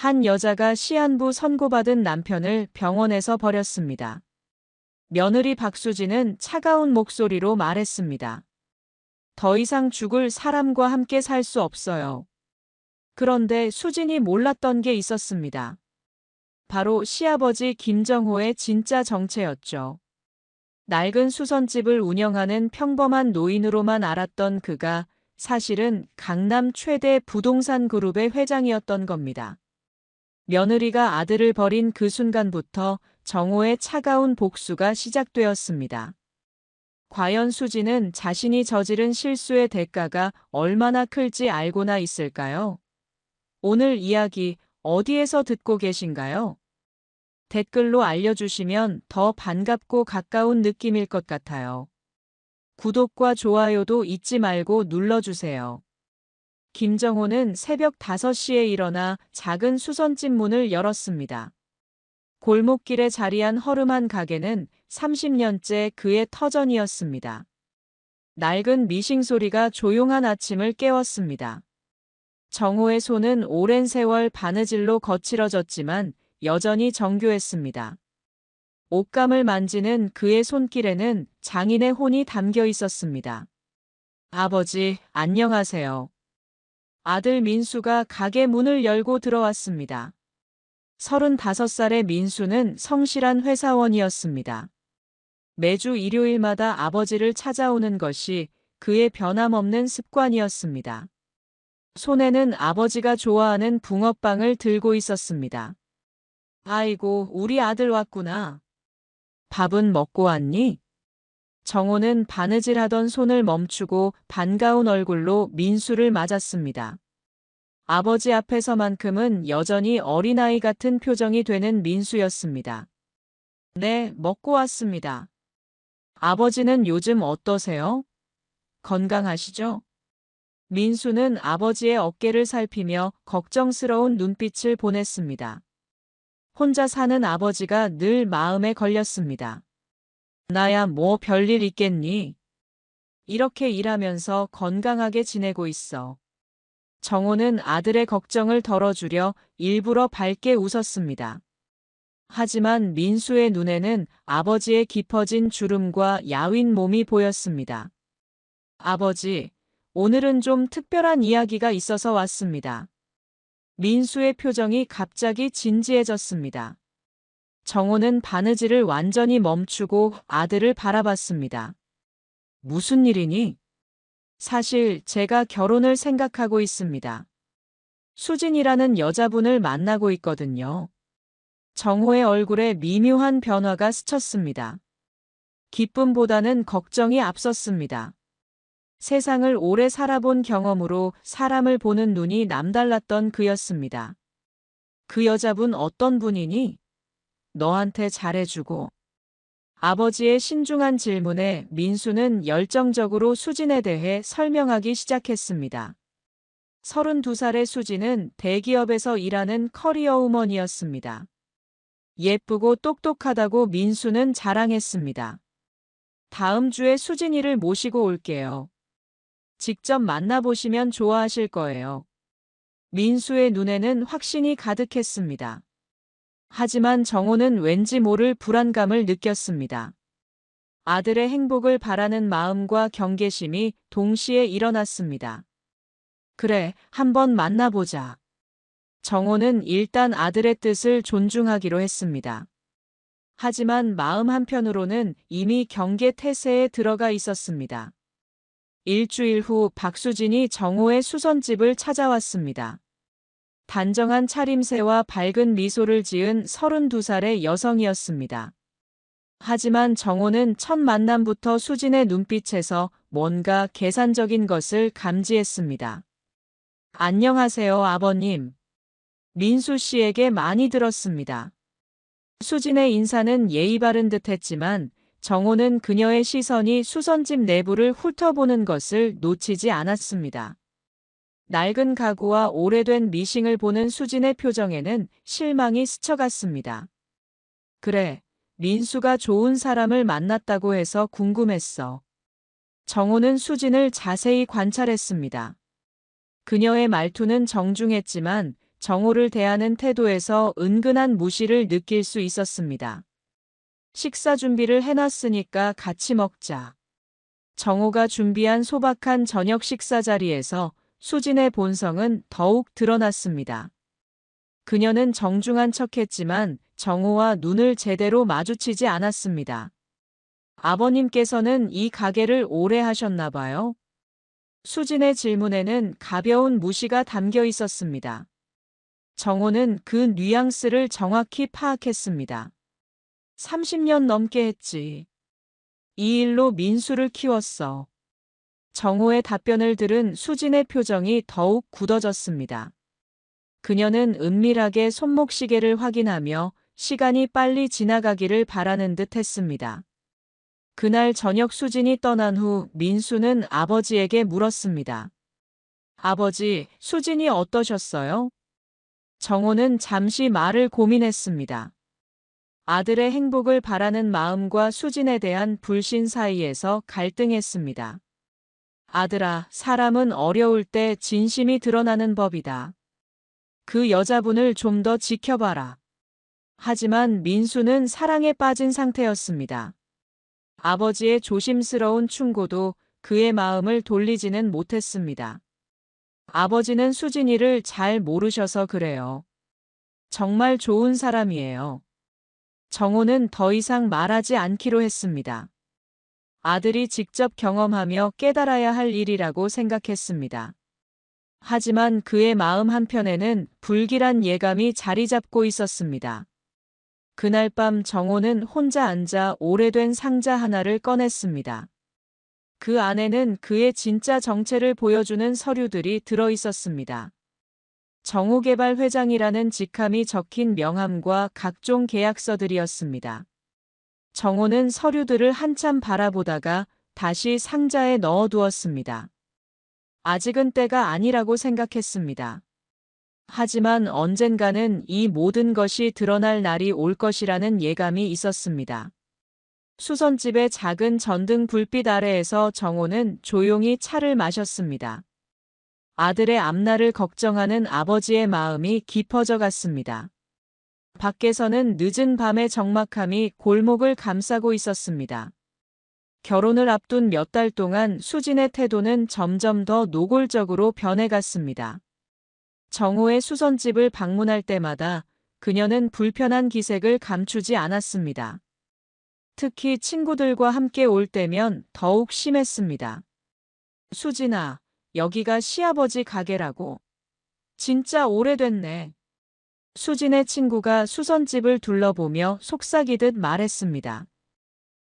한 여자가 시한부 선고받은 남편을 병원에서 버렸습니다. 며느리 박수진은 차가운 목소리로 말했습니다. 더 이상 죽을 사람과 함께 살 수 없어요. 그런데 수진이 몰랐던 게 있었습니다. 바로 시아버지 김정호의 진짜 정체였죠. 낡은 수선집을 운영하는 평범한 노인으로만 알았던 그가 사실은 강남 최대 부동산 그룹의 회장이었던 겁니다. 며느리가 아들을 버린 그 순간부터 정호의 차가운 복수가 시작되었습니다. 과연 수진은 자신이 저지른 실수의 대가가 얼마나 클지 알고나 있을까요? 오늘 이야기 어디에서 듣고 계신가요? 댓글로 알려주시면 더 반갑고 가까운 느낌일 것 같아요. 구독과 좋아요도 잊지 말고 눌러주세요. 김정호는 새벽 5시에 일어나 작은 수선집 문을 열었습니다. 골목길에 자리한 허름한 가게는 30년째 그의 터전이었습니다. 낡은 미싱 소리가 조용한 아침을 깨웠습니다. 정호의 손은 오랜 세월 바느질로 거칠어졌지만 여전히 정교했습니다. 옷감을 만지는 그의 손길에는 장인의 혼이 담겨 있었습니다. 아버지, 안녕하세요. 아들 민수가 가게 문을 열고 들어왔습니다. 35살의 민수는 성실한 회사원이었습니다. 매주 일요일마다 아버지를 찾아오는 것이 그의 변함없는 습관이었습니다. 손에는 아버지가 좋아하는 붕어빵을 들고 있었습니다. 아이고, 우리 아들 왔구나. 밥은 먹고 왔니? 정호는 바느질하던 손을 멈추고 반가운 얼굴로 민수를 맞았습니다. 아버지 앞에서만큼은 여전히 어린아이 같은 표정이 되는 민수였습니다. 네, 먹고 왔습니다. 아버지는 요즘 어떠세요? 건강하시죠? 민수는 아버지의 어깨를 살피며 걱정스러운 눈빛을 보냈습니다. 혼자 사는 아버지가 늘 마음에 걸렸습니다. 나야 뭐 별일 있겠니? 이렇게 일하면서 건강하게 지내고 있어. 정호는 아들의 걱정을 덜어주려 일부러 밝게 웃었습니다. 하지만 민수의 눈에는 아버지의 깊어진 주름과 야윈 몸이 보였습니다. 아버지, 오늘은 좀 특별한 이야기가 있어서 왔습니다. 민수의 표정이 갑자기 진지해졌습니다. 정호는 바느질을 완전히 멈추고 아들을 바라봤습니다. 무슨 일이니? 사실 제가 결혼을 생각하고 있습니다. 수진이라는 여자분을 만나고 있거든요. 정호의 얼굴에 미묘한 변화가 스쳤습니다. 기쁨보다는 걱정이 앞섰습니다. 세상을 오래 살아본 경험으로 사람을 보는 눈이 남달랐던 그였습니다. 그 여자분 어떤 분이니? 너한테 잘해주고. 아버지의 신중한 질문에 민수는 열정적으로 수진에 대해 설명하기 시작했습니다. 32살의 수진은 대기업에서 일하는 커리어우먼이었습니다. 예쁘고 똑똑하다고 민수는 자랑했습니다. 다음 주에 수진이를 모시고 올게요. 직접 만나보시면 좋아하실 거예요. 민수의 눈에는 확신이 가득했습니다. 하지만 정호는 왠지 모를 불안감을 느꼈습니다. 아들의 행복을 바라는 마음과 경계심이 동시에 일어났습니다. 그래, 한번 만나보자. 정호는 일단 아들의 뜻을 존중하기로 했습니다. 하지만 마음 한편으로는 이미 경계 태세에 들어가 있었습니다. 일주일 후 박수진이 정호의 수선집을 찾아왔습니다. 단정한 차림새와 밝은 미소를 지은 32살의 여성이었습니다. 하지만 정호는 첫 만남부터 수진의 눈빛에서 뭔가 계산적인 것을 감지했습니다. 안녕하세요, 아버님. 민수 씨에게 많이 들었습니다. 수진의 인사는 예의 바른 듯했지만 정호는 그녀의 시선이 수선집 내부를 훑어보는 것을 놓치지 않았습니다. 낡은 가구와 오래된 미싱을 보는 수진의 표정에는 실망이 스쳐갔습니다. 그래, 민수가 좋은 사람을 만났다고 해서 궁금했어. 정호는 수진을 자세히 관찰했습니다. 그녀의 말투는 정중했지만 정호를 대하는 태도에서 은근한 무시를 느낄 수 있었습니다. 식사 준비를 해놨으니까 같이 먹자. 정호가 준비한 소박한 저녁 식사 자리에서 수진의 본성은 더욱 드러났습니다. 그녀는 정중한 척했지만 정호와 눈을 제대로 마주치지 않았습니다. 아버님께서는 이 가게를 오래 하셨나 봐요. 수진의 질문에는 가벼운 무시가 담겨 있었습니다. 정호는 그 뉘앙스를 정확히 파악했습니다. 30년 넘게 했지. 이 일로 민수를 키웠어. 정호의 답변을 들은 수진의 표정이 더욱 굳어졌습니다. 그녀는 은밀하게 손목시계를 확인하며 시간이 빨리 지나가기를 바라는 듯 했습니다. 그날 저녁 수진이 떠난 후 민수는 아버지에게 물었습니다. 아버지, 수진이 어떠셨어요? 정호는 잠시 말을 고민했습니다. 아들의 행복을 바라는 마음과 수진에 대한 불신 사이에서 갈등했습니다. 아들아, 사람은 어려울 때 진심이 드러나는 법이다. 그 여자분을 좀 더 지켜봐라. 하지만 민수는 사랑에 빠진 상태였습니다. 아버지의 조심스러운 충고도 그의 마음을 돌리지는 못했습니다. 아버지는 수진이를 잘 모르셔서 그래요. 정말 좋은 사람이에요. 정호는 더 이상 말하지 않기로 했습니다. 아들이 직접 경험하며 깨달아야 할 일이라고 생각했습니다. 하지만 그의 마음 한편에는 불길한 예감이 자리 잡고 있었습니다. 그날 밤 정호는 혼자 앉아 오래된 상자 하나를 꺼냈습니다. 그 안에는 그의 진짜 정체를 보여주는 서류들이 들어 있었습니다. 정호개발 회장이라는 직함이 적힌 명함과 각종 계약서들이었습니다. 정호는 서류들을 한참 바라보다가 다시 상자에 넣어두었습니다. 아직은 때가 아니라고 생각했습니다. 하지만 언젠가는 이 모든 것이 드러날 날이 올 것이라는 예감이 있었습니다. 수선집의 작은 전등 불빛 아래에서 정호는 조용히 차를 마셨습니다. 아들의 앞날을 걱정하는 아버지의 마음이 깊어져 갔습니다. 밖에서는 늦은 밤의 적막함이 골목을 감싸고 있었습니다. 결혼을 앞둔 몇 달 동안 수진의 태도는 점점 더 노골적으로 변해갔습니다. 정호의 수선집을 방문할 때마다 그녀는 불편한 기색을 감추지 않았습니다. 특히 친구들과 함께 올 때면 더욱 심했습니다. 수진아, 여기가 시아버지 가게라고. 진짜 오래됐네. 수진의 친구가 수선집을 둘러보며 속삭이듯 말했습니다.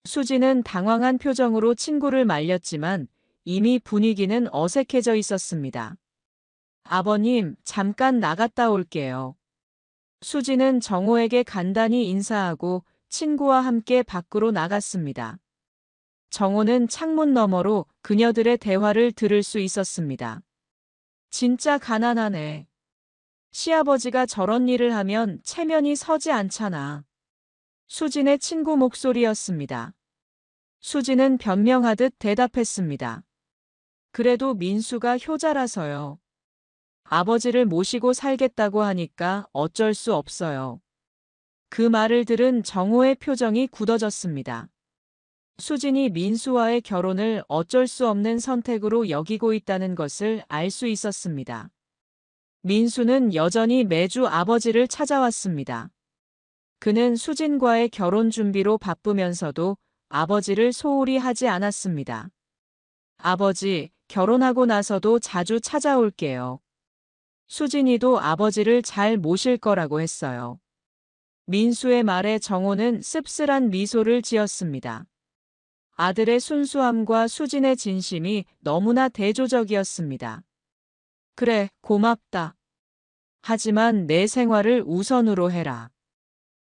수진은 당황한 표정으로 친구를 말렸지만 이미 분위기는 어색해져 있었습니다. 아버님, 잠깐 나갔다 올게요. 수진은 정호에게 간단히 인사하고 친구와 함께 밖으로 나갔습니다. 정호는 창문 너머로 그녀들의 대화를 들을 수 있었습니다. 진짜 가난하네. 시아버지가 저런 일을 하면 체면이 서지 않잖아. 수진의 친구 목소리였습니다. 수진은 변명하듯 대답했습니다. 그래도 민수가 효자라서요. 아버지를 모시고 살겠다고 하니까 어쩔 수 없어요. 그 말을 들은 정호의 표정이 굳어졌습니다. 수진이 민수와의 결혼을 어쩔 수 없는 선택으로 여기고 있다는 것을 알 수 있었습니다. 민수는 여전히 매주 아버지를 찾아왔습니다. 그는 수진과의 결혼 준비로 바쁘면서도 아버지를 소홀히 하지 않았습니다. 아버지, 결혼하고 나서도 자주 찾아올게요. 수진이도 아버지를 잘 모실 거라고 했어요. 민수의 말에 정호는 씁쓸한 미소를 지었습니다. 아들의 순수함과 수진의 진심이 너무나 대조적이었습니다. 그래, 고맙다. 하지만 내 생활을 우선으로 해라.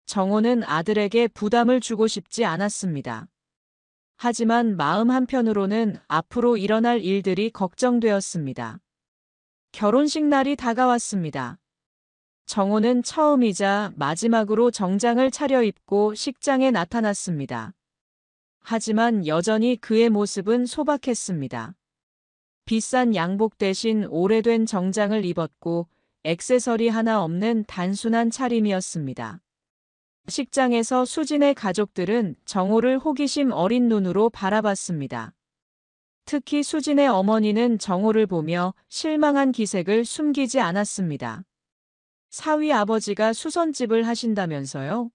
정호는 아들에게 부담을 주고 싶지 않았습니다. 하지만 마음 한편으로는 앞으로 일어날 일들이 걱정되었습니다. 결혼식 날이 다가왔습니다. 정호는 처음이자 마지막으로 정장을 차려입고 식장에 나타났습니다. 하지만 여전히 그의 모습은 소박했습니다. 비싼 양복 대신 오래된 정장을 입었고 액세서리 하나 없는 단순한 차림이었습니다. 식장에서 수진의 가족들은 정호를 호기심 어린 눈으로 바라봤습니다. 특히 수진의 어머니는 정호를 보며 실망한 기색을 숨기지 않았습니다. 사위 아버지가 수선집을 하신다면서요?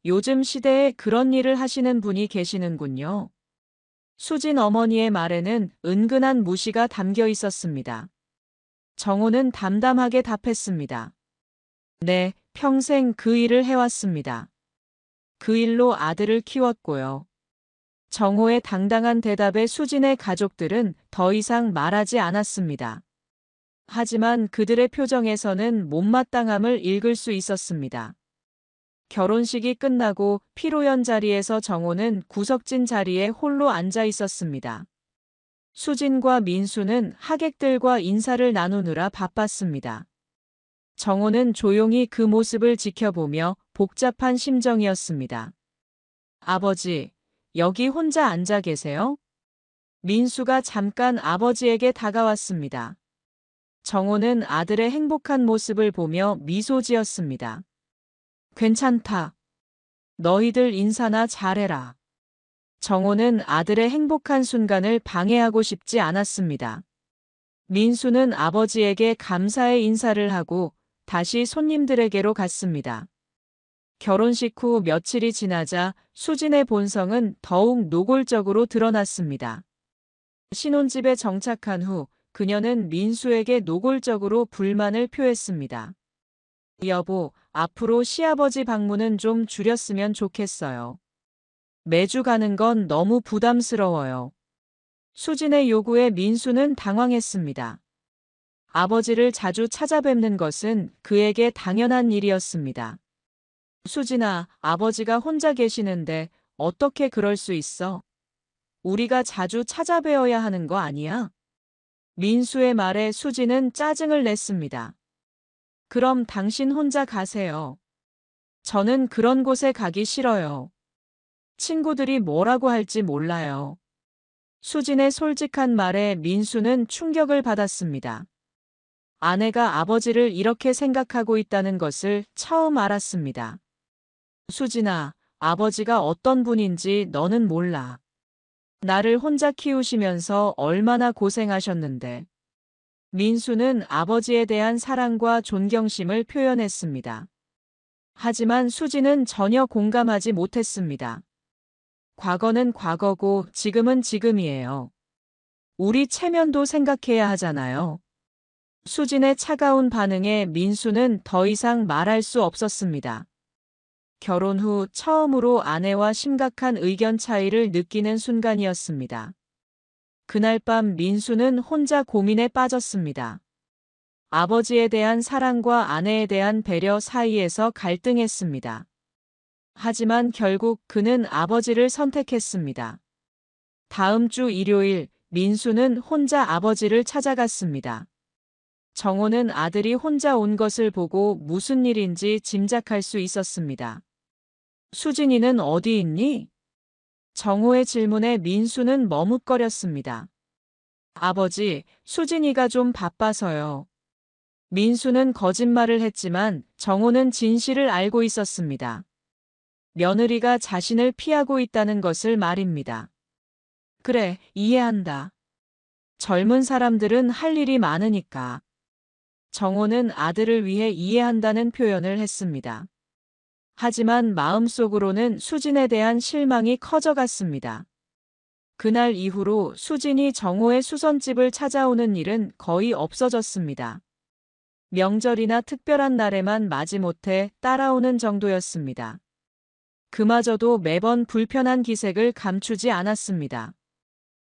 요즘 시대에 그런 일을 하시는 분이 계시는군요. 수진 어머니의 말에는 은근한 무시가 담겨 있었습니다. 정호는 담담하게 답했습니다. 네, 평생 그 일을 해왔습니다. 그 일로 아들을 키웠고요. 정호의 당당한 대답에 수진의 가족들은 더 이상 말하지 않았습니다. 하지만 그들의 표정에서는 못마땅함을 읽을 수 있었습니다. 결혼식이 끝나고 피로연 자리에서 정호는 구석진 자리에 홀로 앉아 있었습니다. 수진과 민수는 하객들과 인사를 나누느라 바빴습니다. 정호는 조용히 그 모습을 지켜보며 복잡한 심정이었습니다. 아버지, 여기 혼자 앉아 계세요? 민수가 잠깐 아버지에게 다가왔습니다. 정호는 아들의 행복한 모습을 보며 미소 지었습니다. 괜찮다. 너희들 인사나 잘해라. 정호는 아들의 행복한 순간을 방해하고 싶지 않았습니다. 민수는 아버지에게 감사의 인사를 하고 다시 손님들에게로 갔습니다. 결혼식 후 며칠이 지나자 수진의 본성은 더욱 노골적으로 드러났습니다. 신혼집에 정착한 후 그녀는 민수에게 노골적으로 불만을 표했습니다. 여보, 앞으로 시아버지 방문은 좀 줄였으면 좋겠어요. 매주 가는 건 너무 부담스러워요. 수진의 요구에 민수는 당황했습니다. 아버지를 자주 찾아뵙는 것은 그에게 당연한 일이었습니다. 수진아, 아버지가 혼자 계시는데 어떻게 그럴 수 있어? 우리가 자주 찾아뵈어야 하는 거 아니야? 민수의 말에 수진은 짜증을 냈습니다. 그럼 당신 혼자 가세요. 저는 그런 곳에 가기 싫어요. 친구들이 뭐라고 할지 몰라요. 수진의 솔직한 말에 민수는 충격을 받았습니다. 아내가 아버지를 이렇게 생각하고 있다는 것을 처음 알았습니다. 수진아, 아버지가 어떤 분인지 너는 몰라. 나를 혼자 키우시면서 얼마나 고생하셨는데. 민수는 아버지에 대한 사랑과 존경심을 표현했습니다. 하지만 수진은 전혀 공감하지 못했습니다. 과거는 과거고 지금은 지금이에요. 우리 체면도 생각해야 하잖아요. 수진의 차가운 반응에 민수는 더 이상 말할 수 없었습니다. 결혼 후 처음으로 아내와 심각한 의견 차이를 느끼는 순간이었습니다. 그날 밤 민수는 혼자 고민에 빠졌습니다. 아버지에 대한 사랑과 아내에 대한 배려 사이에서 갈등했습니다. 하지만 결국 그는 아버지를 선택했습니다. 다음 주 일요일, 민수는 혼자 아버지를 찾아갔습니다. 정호는 아들이 혼자 온 것을 보고 무슨 일인지 짐작할 수 있었습니다. 수진이는 어디 있니? 정호의 질문에 민수는 머뭇거렸습니다. 아버지, 수진이가 좀 바빠서요. 민수는 거짓말을 했지만 정호는 진실을 알고 있었습니다. 며느리가 자신을 피하고 있다는 것을 말입니다. 그래, 이해한다. 젊은 사람들은 할 일이 많으니까. 정호는 아들을 위해 이해한다는 표현을 했습니다. 하지만 마음속으로는 수진에 대한 실망이 커져갔습니다. 그날 이후로 수진이 정호의 수선집을 찾아오는 일은 거의 없어졌습니다. 명절이나 특별한 날에만 마지못해 따라오는 정도였습니다. 그마저도 매번 불편한 기색을 감추지 않았습니다.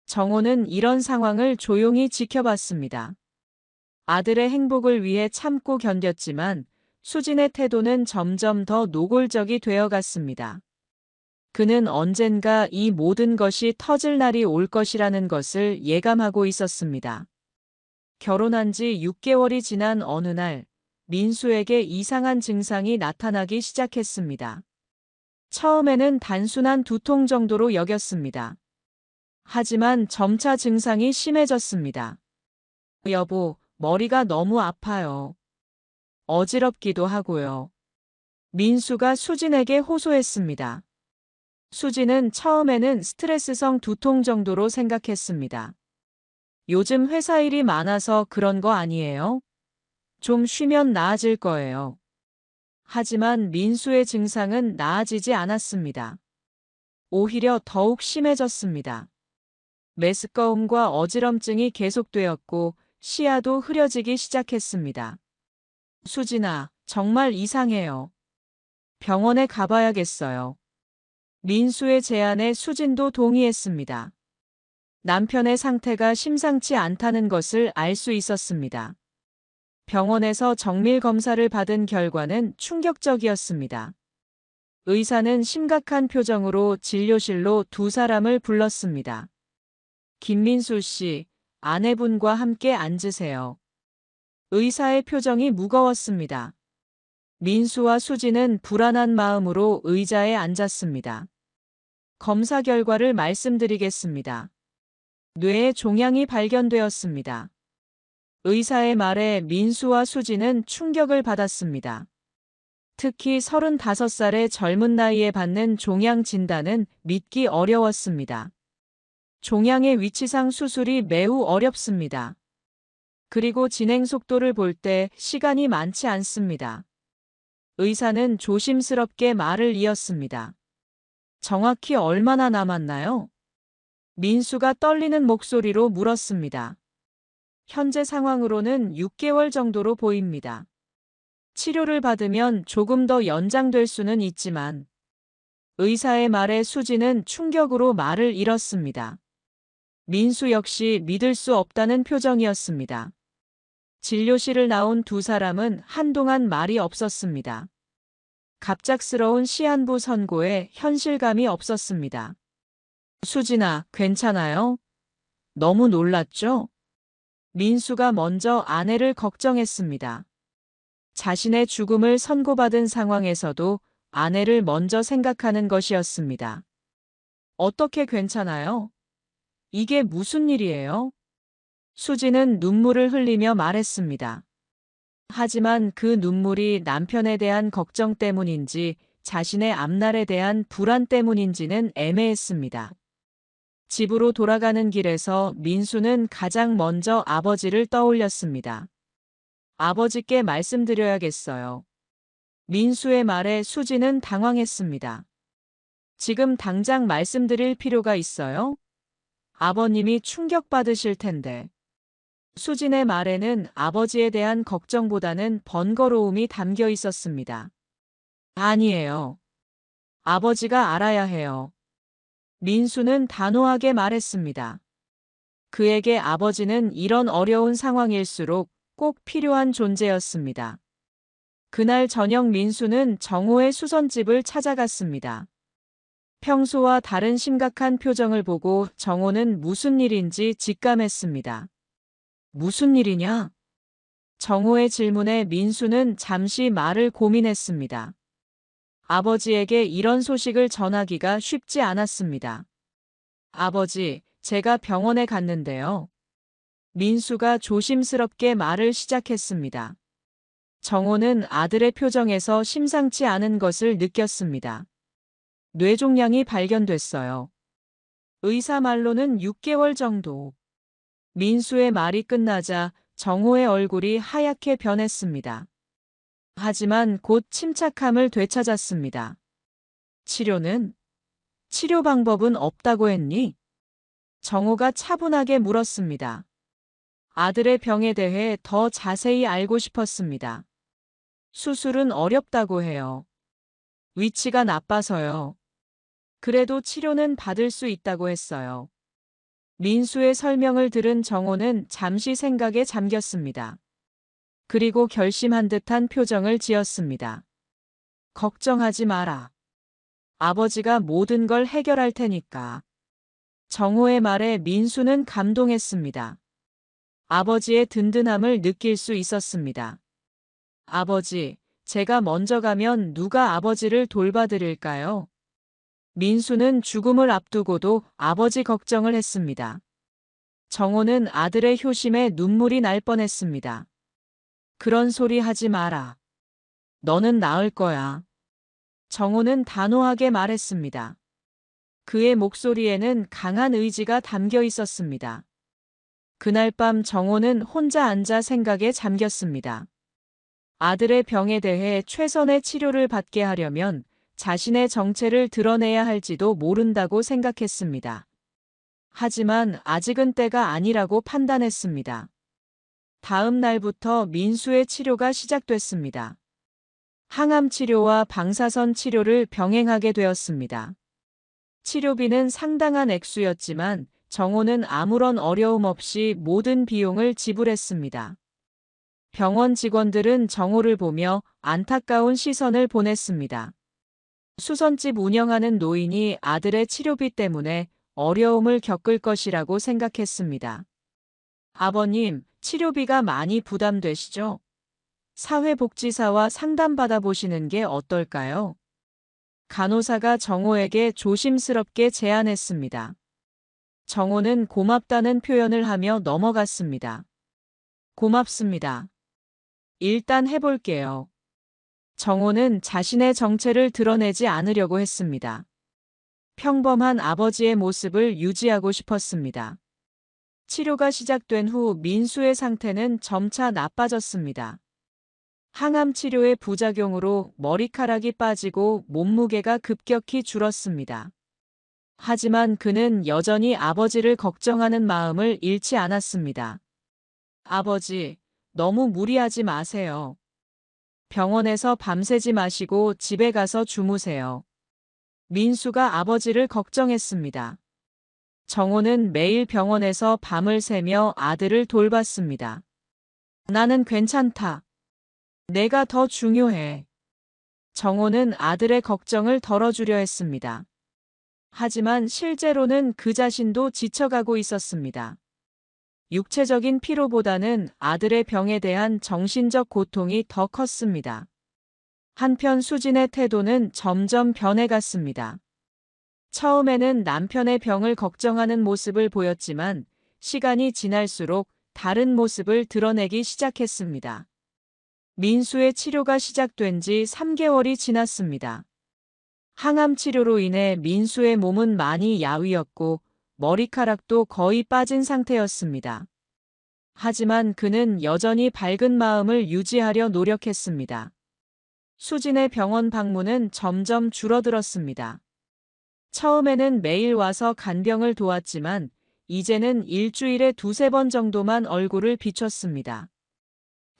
정호는 이런 상황을 조용히 지켜봤습니다. 아들의 행복을 위해 참고 견뎠지만 수진의 태도는 점점 더 노골적이 되어갔습니다. 그는 언젠가 이 모든 것이 터질 날이 올 것이라는 것을 예감하고 있었습니다. 결혼한 지 6개월이 지난 어느 날, 민수에게 이상한 증상이 나타나기 시작했습니다. 처음에는 단순한 두통 정도로 여겼습니다. 하지만 점차 증상이 심해졌습니다. 여보, 머리가 너무 아파요. 어지럽기도 하고요. 민수가 수진에게 호소했습니다. 수진은 처음에는 스트레스성 두통 정도로 생각했습니다. 요즘 회사 일이 많아서 그런 거 아니에요? 좀 쉬면 나아질 거예요. 하지만 민수의 증상은 나아지지 않았습니다. 오히려 더욱 심해졌습니다. 메스꺼움과 어지럼증이 계속되었고 시야도 흐려지기 시작했습니다. 수진아, 정말 이상해요. 병원에 가봐야겠어요. 민수의 제안에 수진도 동의했습니다. 남편의 상태가 심상치 않다는 것을 알 수 있었습니다. 병원에서 정밀 검사를 받은 결과는 충격적이었습니다. 의사는 심각한 표정으로 진료실로 두 사람을 불렀습니다. 김민수 씨, 아내분과 함께 앉으세요. 의사의 표정이 무거웠습니다. 민수와 수진은 불안한 마음으로 의자에 앉았습니다. 검사 결과를 말씀드리겠습니다. 뇌에 종양이 발견되었습니다. 의사의 말에 민수와 수진은 충격을 받았습니다. 특히 35살의 젊은 나이에 받는 종양 진단은 믿기 어려웠습니다. 종양의 위치상 수술이 매우 어렵습니다. 그리고 진행 속도를 볼 때 시간이 많지 않습니다. 의사는 조심스럽게 말을 이었습니다. 정확히 얼마나 남았나요? 민수가 떨리는 목소리로 물었습니다. 현재 상황으로는 6개월 정도로 보입니다. 치료를 받으면 조금 더 연장될 수는 있지만 의사의 말에 수진은 충격으로 말을 잃었습니다. 민수 역시 믿을 수 없다는 표정이었습니다. 진료실을 나온 두 사람은 한동안 말이 없었습니다. 갑작스러운 시한부 선고에 현실감이 없었습니다. 수진아, 괜찮아요? 너무 놀랐죠? 민수가 먼저 아내를 걱정했습니다. 자신의 죽음을 선고받은 상황에서도 아내를 먼저 생각하는 것이었습니다. 어떻게 괜찮아요? 이게 무슨 일이에요? 수진은 눈물을 흘리며 말했습니다. 하지만 그 눈물이 남편에 대한 걱정 때문인지 자신의 앞날에 대한 불안 때문인지는 애매했습니다. 집으로 돌아가는 길에서 민수는 가장 먼저 아버지를 떠올렸습니다. 아버지께 말씀드려야겠어요. 민수의 말에 수진은 당황했습니다. 지금 당장 말씀드릴 필요가 있어요? 아버님이 충격받으실 텐데. 수진의 말에는 아버지에 대한 걱정보다는 번거로움이 담겨 있었습니다. 아니에요. 아버지가 알아야 해요. 민수는 단호하게 말했습니다. 그에게 아버지는 이런 어려운 상황일수록 꼭 필요한 존재였습니다. 그날 저녁 민수는 정호의 수선집을 찾아갔습니다. 평소와 다른 심각한 표정을 보고 정호는 무슨 일인지 직감했습니다. 무슨 일이냐? 정호의 질문에 민수는 잠시 말을 고민했습니다. 아버지에게 이런 소식을 전하기가 쉽지 않았습니다. 아버지, 제가 병원에 갔는데요. 민수가 조심스럽게 말을 시작했습니다. 정호는 아들의 표정에서 심상치 않은 것을 느꼈습니다. 뇌종양이 발견됐어요. 의사 말로는 6개월 정도. 민수의 말이 끝나자 정호의 얼굴이 하얗게 변했습니다. 하지만 곧 침착함을 되찾았습니다. 치료는? 치료 방법은 없다고 했니? 정호가 차분하게 물었습니다. 아들의 병에 대해 더 자세히 알고 싶었습니다. 수술은 어렵다고 해요. 위치가 나빠서요. 그래도 치료는 받을 수 있다고 했어요. 민수의 설명을 들은 정호는 잠시 생각에 잠겼습니다. 그리고 결심한 듯한 표정을 지었습니다. 걱정하지 마라. 아버지가 모든 걸 해결할 테니까. 정호의 말에 민수는 감동했습니다. 아버지의 든든함을 느낄 수 있었습니다. 아버지, 제가 먼저 가면 누가 아버지를 돌봐드릴까요? 민수는 죽음을 앞두고도 아버지 걱정을 했습니다. 정호는 아들의 효심에 눈물이 날 뻔했습니다. 그런 소리 하지 마라. 너는 나을 거야. 정호는 단호하게 말했습니다. 그의 목소리에는 강한 의지가 담겨 있었습니다. 그날 밤 정호는 혼자 앉아 생각에 잠겼습니다. 아들의 병에 대해 최선의 치료를 받게 하려면 자신의 정체를 드러내야 할지도 모른다고 생각했습니다. 하지만 아직은 때가 아니라고 판단했습니다. 다음 날부터 민수의 치료가 시작됐습니다. 항암 치료와 방사선 치료를 병행하게 되었습니다. 치료비는 상당한 액수였지만 정호는 아무런 어려움 없이 모든 비용을 지불했습니다. 병원 직원들은 정호를 보며 안타까운 시선을 보냈습니다. 수선집 운영하는 노인이 아들의 치료비 때문에 어려움을 겪을 것이라고 생각했습니다. 아버님, 치료비가 많이 부담되시죠? 사회복지사와 상담받아 보시는 게 어떨까요? 간호사가 정호에게 조심스럽게 제안했습니다. 정호는 고맙다는 표현을 하며 넘어갔습니다. 고맙습니다. 일단 해볼게요. 정호는 자신의 정체를 드러내지 않으려고 했습니다. 평범한 아버지의 모습을 유지하고 싶었습니다. 치료가 시작된 후 민수의 상태는 점차 나빠졌습니다. 항암 치료의 부작용으로 머리카락이 빠지고 몸무게가 급격히 줄었습니다. 하지만 그는 여전히 아버지를 걱정하는 마음을 잃지 않았습니다. 아버지, 너무 무리하지 마세요. 병원에서 밤새지 마시고 집에 가서 주무세요. 민수가 아버지를 걱정했습니다. 정호는 매일 병원에서 밤을 새며 아들을 돌봤습니다. 나는 괜찮다. 내가 더 중요해. 정호는 아들의 걱정을 덜어주려 했습니다. 하지만 실제로는 그 자신도 지쳐가고 있었습니다. 육체적인 피로보다는 아들의 병에 대한 정신적 고통이 더 컸습니다. 한편 수진의 태도는 점점 변해갔습니다. 처음에는 남편의 병을 걱정하는 모습을 보였지만 시간이 지날수록 다른 모습을 드러내기 시작했습니다. 민수의 치료가 시작된 지 3개월이 지났습니다. 항암 치료로 인해 민수의 몸은 많이 야위었고 머리카락도 거의 빠진 상태였습니다. 하지만 그는 여전히 밝은 마음을 유지하려 노력했습니다. 수진의 병원 방문은 점점 줄어들었습니다. 처음에는 매일 와서 간병을 도왔지만 이제는 일주일에 2~3번 정도만 얼굴을 비췄습니다.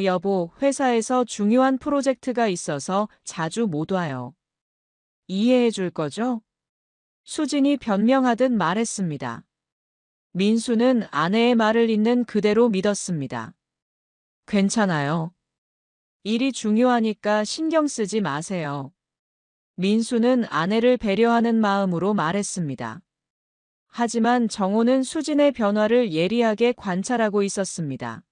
여보, 회사에서 중요한 프로젝트가 있어서 자주 못 와요. 이해해 줄 거죠? 수진이 변명하듯 말했습니다. 민수는 아내의 말을 있는 그대로 믿었습니다. 괜찮아요. 일이 중요하니까 신경 쓰지 마세요. 민수는 아내를 배려하는 마음으로 말했습니다. 하지만 정호는 수진의 변화를 예리하게 관찰하고 있었습니다.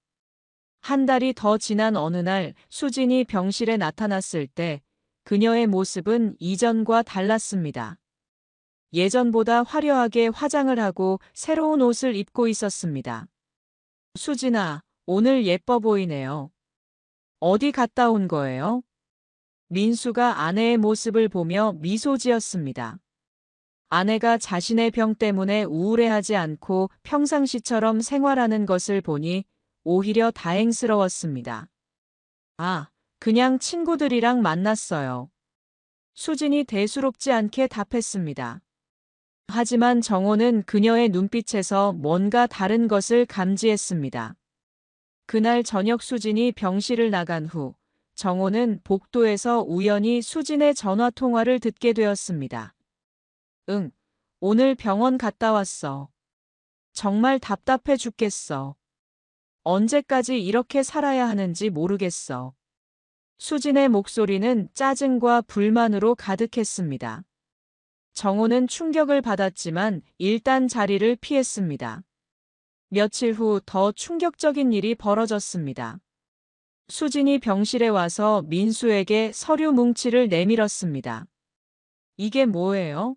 한 달이 더 지난 어느 날 수진이 병실에 나타났을 때 그녀의 모습은 이전과 달랐습니다. 예전보다 화려하게 화장을 하고 새로운 옷을 입고 있었습니다. 수진아, 오늘 예뻐 보이네요. 어디 갔다 온 거예요? 민수가 아내의 모습을 보며 미소 지었습니다. 아내가 자신의 병 때문에 우울해하지 않고 평상시처럼 생활하는 것을 보니 오히려 다행스러웠습니다. 아, 그냥 친구들이랑 만났어요. 수진이 대수롭지 않게 답했습니다. 하지만 정호는 그녀의 눈빛에서 뭔가 다른 것을 감지했습니다. 그날 저녁 수진이 병실을 나간 후 정호는 복도에서 우연히 수진의 전화 통화를 듣게 되었습니다. 응, 오늘 병원 갔다 왔어. 정말 답답해 죽겠어. 언제까지 이렇게 살아야 하는지 모르겠어. 수진의 목소리는 짜증과 불만으로 가득했습니다. 정호는 충격을 받았지만 일단 자리를 피했습니다. 며칠 후 더 충격적인 일이 벌어졌습니다. 수진이 병실에 와서 민수에게 서류 뭉치를 내밀었습니다. 이게 뭐예요?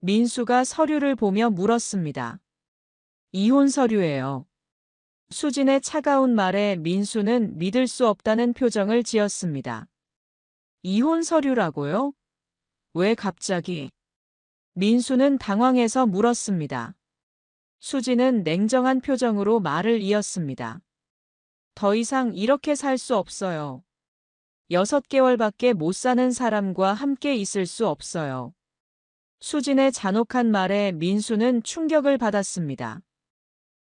민수가 서류를 보며 물었습니다. 이혼 서류예요. 수진의 차가운 말에 민수는 믿을 수 없다는 표정을 지었습니다. 이혼 서류라고요? 왜 갑자기? 민수는 당황해서 물었습니다. 수지는 냉정한 표정으로 말을 이었습니다. 더 이상 이렇게 살 수 없어요. 6개월밖에 못 사는 사람과 함께 있을 수 없어요. 수진의 잔혹한 말에 민수는 충격을 받았습니다.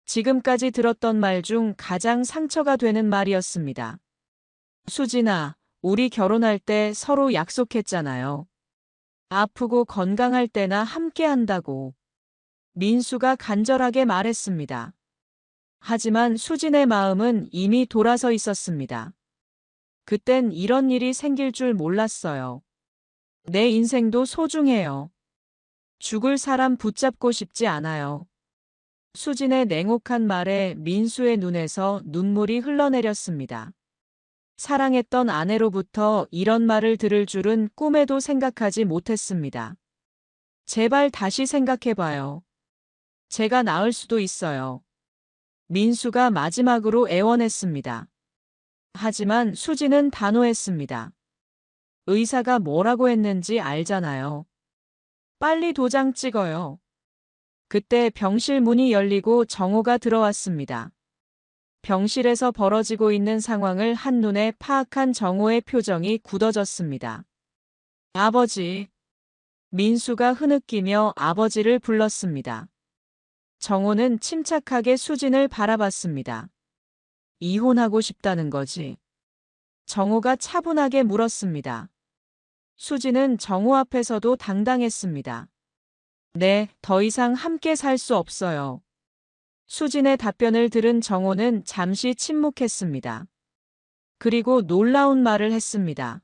지금까지 들었던 말 중 가장 상처가 되는 말이었습니다. 수진아, 우리 결혼할 때 서로 약속했잖아요. 아프고 건강할 때나 함께 한다고. 민수가 간절하게 말했습니다. 하지만 수진의 마음은 이미 돌아서 있었습니다. 그땐 이런 일이 생길 줄 몰랐어요. 내 인생도 소중해요. 죽을 사람 붙잡고 싶지 않아요. 수진의 냉혹한 말에 민수의 눈에서 눈물이 흘러내렸습니다. 사랑했던 아내로부터 이런 말을 들을 줄은 꿈에도 생각하지 못했습니다. 제발 다시 생각해봐요. 제가 나을 수도 있어요. 민수가 마지막으로 애원했습니다. 하지만 수진은 단호했습니다. 의사가 뭐라고 했는지 알잖아요. 빨리 도장 찍어요. 그때 병실 문이 열리고 정호가 들어왔습니다. 병실에서 벌어지고 있는 상황을 한눈에 파악한 정호의 표정이 굳어졌습니다. 아버지. 민수가 흐느끼며 아버지를 불렀습니다. 정호는 침착하게 수진을 바라봤습니다. 이혼하고 싶다는 거지. 정호가 차분하게 물었습니다. 수진은 정호 앞에서도 당당했습니다. 네, 더 이상 함께 살 수 없어요. 수진의 답변을 들은 정호는 잠시 침묵했습니다. 그리고 놀라운 말을 했습니다.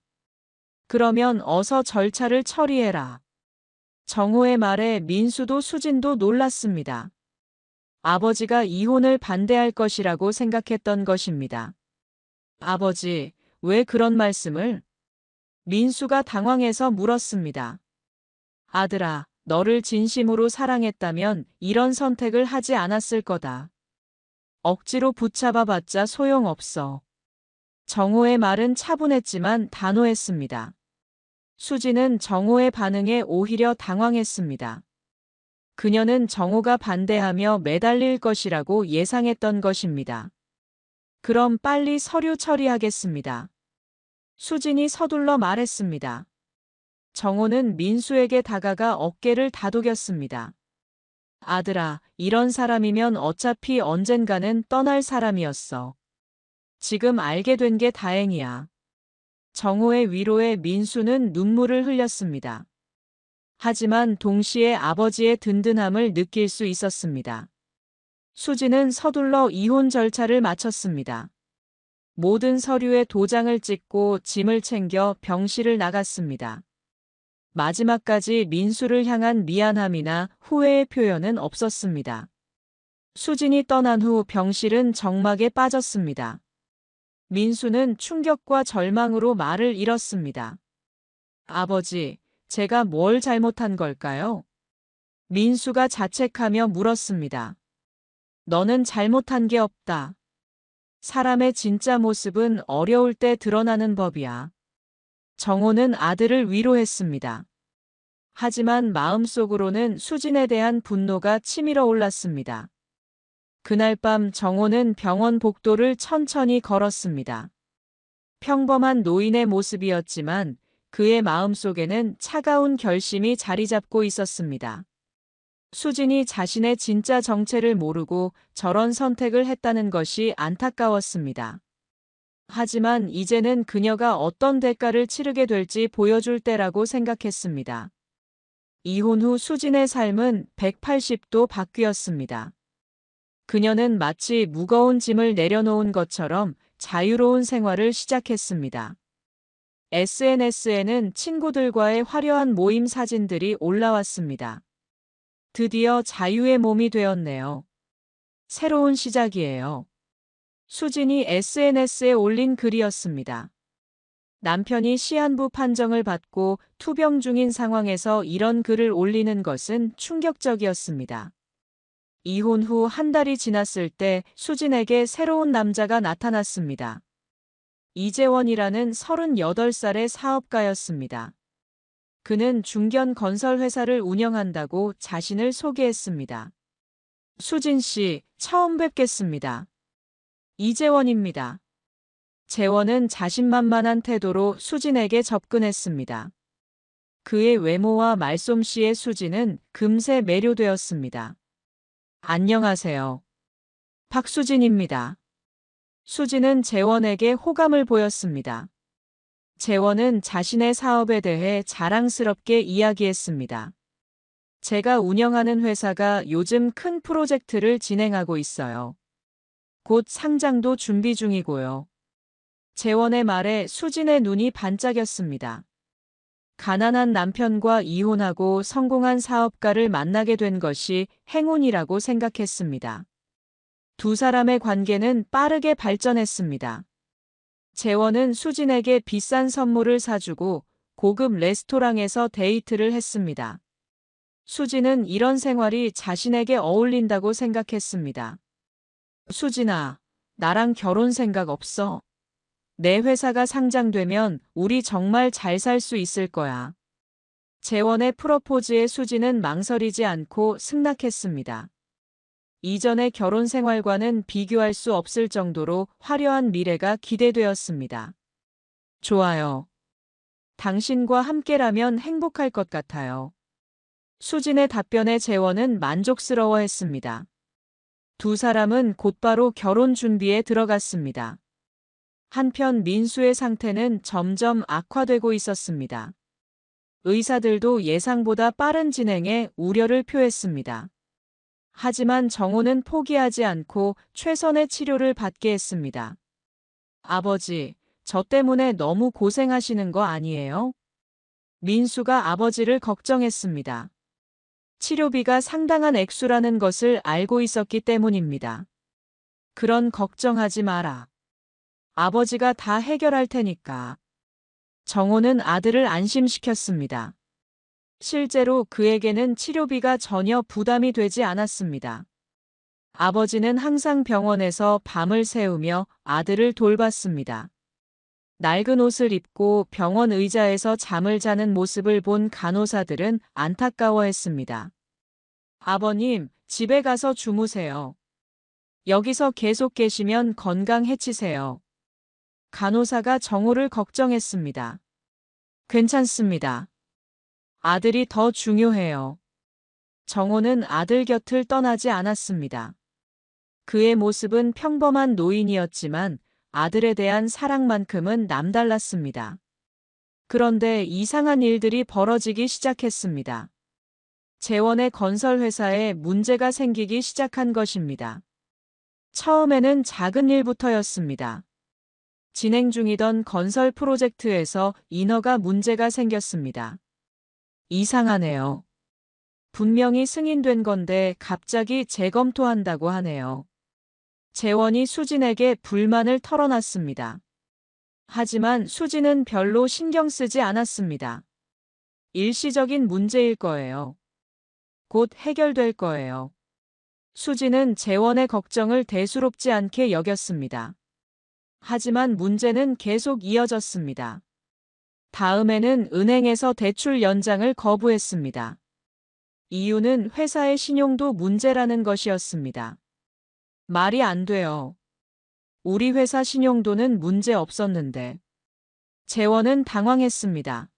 그러면 어서 절차를 처리해라. 정호의 말에 민수도 수진도 놀랐습니다. 아버지가 이혼을 반대할 것이라고 생각했던 것입니다. 아버지, 왜 그런 말씀을? 민수가 당황해서 물었습니다. 아들아, 너를 진심으로 사랑했다면 이런 선택을 하지 않았을 거다. 억지로 붙잡아봤자 소용없어. 정호의 말은 차분했지만 단호했습니다. 수지는 정호의 반응에 오히려 당황했습니다. 그녀는 정호가 반대하며 매달릴 것이라고 예상했던 것입니다. 그럼 빨리 서류 처리하겠습니다. 수진이 서둘러 말했습니다. 정호는 민수에게 다가가 어깨를 다독였습니다. 아들아, 이런 사람이면 어차피 언젠가는 떠날 사람이었어. 지금 알게 된 게 다행이야. 정호의 위로에 민수는 눈물을 흘렸습니다. 하지만 동시에 아버지의 든든함을 느낄 수 있었습니다. 수지는 서둘러 이혼 절차를 마쳤습니다. 모든 서류에 도장을 찍고 짐을 챙겨 병실을 나갔습니다. 마지막까지 민수를 향한 미안함이나 후회의 표현은 없었습니다. 수진이 떠난 후 병실은 정막에 빠졌습니다. 민수는 충격과 절망으로 말을 잃었습니다. 아버지, 제가 뭘 잘못한 걸까요? 민수가 자책하며 물었습니다. 너는 잘못한 게 없다. 사람의 진짜 모습은 어려울 때 드러나는 법이야. 정호는 아들을 위로했습니다. 하지만 마음속으로는 수진에 대한 분노가 치밀어 올랐습니다. 그날 밤 정호는 병원 복도를 천천히 걸었습니다. 평범한 노인의 모습이었지만 그의 마음속에는 차가운 결심이 자리 잡고 있었습니다. 수진이 자신의 진짜 정체를 모르고 저런 선택을 했다는 것이 안타까웠습니다. 하지만 이제는 그녀가 어떤 대가를 치르게 될지 보여줄 때라고 생각했습니다. 이혼 후 수진의 삶은 180도 바뀌었습니다. 그녀는 마치 무거운 짐을 내려놓은 것처럼 자유로운 생활을 시작했습니다. SNS에는 친구들과의 화려한 모임 사진들이 올라왔습니다. 드디어 자유의 몸이 되었네요. 새로운 시작이에요. 수진이 SNS에 올린 글이었습니다. 남편이 시한부 판정을 받고 투병 중인 상황에서 이런 글을 올리는 것은 충격적이었습니다. 이혼 후 한 달이 지났을 때 수진에게 새로운 남자가 나타났습니다. 이재원이라는 38살의 사업가였습니다. 그는 중견 건설 회사를 운영한다고 자신을 소개했습니다. 수진 씨, 처음 뵙겠습니다. 이재원입니다. 재원은 자신만만한 태도로 수진에게 접근했습니다. 그의 외모와 말솜씨에 수진은 금세 매료되었습니다. 안녕하세요. 박수진입니다. 수진은 재원에게 호감을 보였습니다. 재원은 자신의 사업에 대해 자랑스럽게 이야기했습니다. 제가 운영하는 회사가 요즘 큰 프로젝트를 진행하고 있어요. 곧 상장도 준비 중이고요. 재원의 말에 수진의 눈이 반짝였습니다. 가난한 남편과 이혼하고 성공한 사업가를 만나게 된 것이 행운이라고 생각했습니다. 두 사람의 관계는 빠르게 발전했습니다. 재원은 수진에게 비싼 선물을 사주고 고급 레스토랑에서 데이트를 했습니다. 수진은 이런 생활이 자신에게 어울린다고 생각했습니다. 수진아, 나랑 결혼 생각 없어? 내 회사가 상장되면 우리 정말 잘 살 수 있을 거야. 재원의 프러포즈에 수진은 망설이지 않고 승낙했습니다. 이전의 결혼 생활과는 비교할 수 없을 정도로 화려한 미래가 기대되었습니다. 좋아요. 당신과 함께라면 행복할 것 같아요. 수진의 답변에 재원은 만족스러워했습니다. 두 사람은 곧바로 결혼 준비에 들어갔습니다. 한편 민수의 상태는 점점 악화되고 있었습니다. 의사들도 예상보다 빠른 진행에 우려를 표했습니다. 하지만 정호는 포기하지 않고 최선의 치료를 받게 했습니다. 아버지, 저 때문에 너무 고생하시는 거 아니에요? 민수가 아버지를 걱정했습니다. 치료비가 상당한 액수라는 것을 알고 있었기 때문입니다. 그런 걱정하지 마라. 아버지가 다 해결할 테니까. 정호는 아들을 안심시켰습니다. 실제로 그에게는 치료비가 전혀 부담이 되지 않았습니다. 아버지는 항상 병원에서 밤을 새우며 아들을 돌봤습니다. 낡은 옷을 입고 병원 의자에서 잠을 자는 모습을 본 간호사들은 안타까워했습니다. 아버님, 집에 가서 주무세요. 여기서 계속 계시면 건강 해치세요. 간호사가 정호를 걱정했습니다. 괜찮습니다. 아들이 더 중요해요. 정호는 아들 곁을 떠나지 않았습니다. 그의 모습은 평범한 노인이었지만 아들에 대한 사랑만큼은 남달랐습니다. 그런데 이상한 일들이 벌어지기 시작했습니다. 재원의 건설 회사에 문제가 생기기 시작한 것입니다. 처음에는 작은 일부터였습니다. 진행 중이던 건설 프로젝트에서 인허가 문제가 생겼습니다. 이상하네요. 분명히 승인된 건데 갑자기 재검토한다고 하네요. 재원이 수진에게 불만을 털어놨습니다. 하지만 수진은 별로 신경 쓰지 않았습니다. 일시적인 문제일 거예요. 곧 해결될 거예요. 수진은 재원의 걱정을 대수롭지 않게 여겼습니다. 하지만 문제는 계속 이어졌습니다. 다음에는 은행에서 대출 연장을 거부했습니다. 이유는 회사의 신용도 문제라는 것이었습니다. 말이 안 돼요. 우리 회사 신용도는 문제 없었는데. 재원은 당황했습니다.